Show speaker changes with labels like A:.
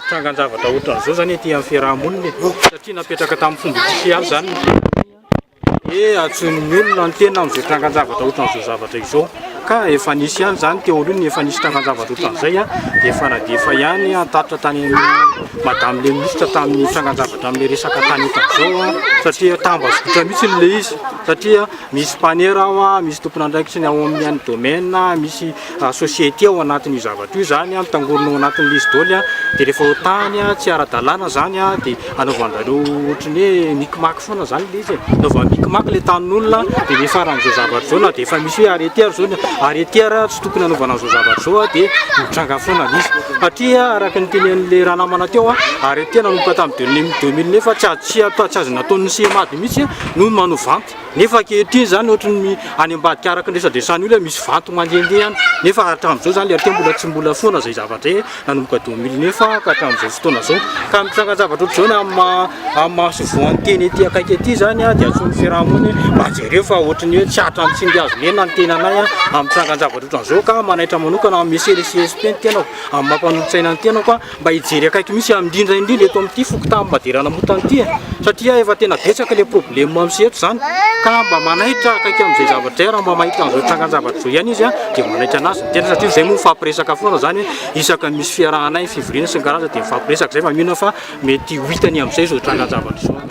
A: trangan-javatra ohatran'izao zany ety amin'ny fiarahamonina satria napetraka tamin'ny fomba sosialy zany atsony ny olona ny tena amin'izay trangan-javatra ohatran'izao zavatra izao ka efa nisy ihany zany teo aloha efa nisy trangan-javatra ohatran'izay dia efa nadefa ihany atatitra tany madame le ministre tamin'ny trangan-javatra amin'ny resaka tany etan'izao satria tambazotra mihitsy le izy satria misy mpanera ao misy tompona andraikitsy ny ao amin'ny any domaine misy société ao anatin'io zavatra io zany mitangorona ao anatin'ny izy daoly dia rehefa ho tany tsy ara-dalàna zany dia anaovandareo ohatran'ny hoe mikimaky foana zany le izy anaova mikimaky le tanin'olona dia nefaran'izao zavatra zao na dia efa misy hoe arrêter zao arrêter tsy tokony anaovana an'izao zavatra zao dia mitranga foana izy satria araka ny tenen'le raha namana teo arrêter nanomboka tamin'ny 2009 tsy azo nataon'ny CMA mihitsy no manao vanty nefa ankehitriny zany ohatran'ny any ambadika araka ny resadresany olona misy vanty mandehandeha any nefa hatramin'izao zany le arake tsy mbola foana zay zavatra nanomboka 2009 ka hatramin'izao fotoana zao ka mitrangan-javatra ohatr'izao amin'ny mahasovoanteny ety akaiky ety zany dia atsony fiarahamony mba jereo fa ohatran'ny hoe tsy hatra amin'ny tsindy azo lena ny tenanay amin'ny trangan-javatra ohatran'izao ka manaitra manokana amin'ny mese le CSP ny tenako amin'ny mampanolotsaina ny tenako mba hijery akaiky misy indrindra eto amin'ity fokotamin'ny maderana motan'ity satria efa tena betsaka le problème amin'seto zany ka mba manaitra akaiky amin'izay zavatra raha mba mahita an'izao trangan-javatra zao ihany izy dia manaitra anazy tena satria zay moa mifampiresaka foana zany isaka misy fiarahanay fivoriana sy ny karaza dia mifampiresaka zay fa mino fa mety ho hitany amin'izay zao trangan-javatra zao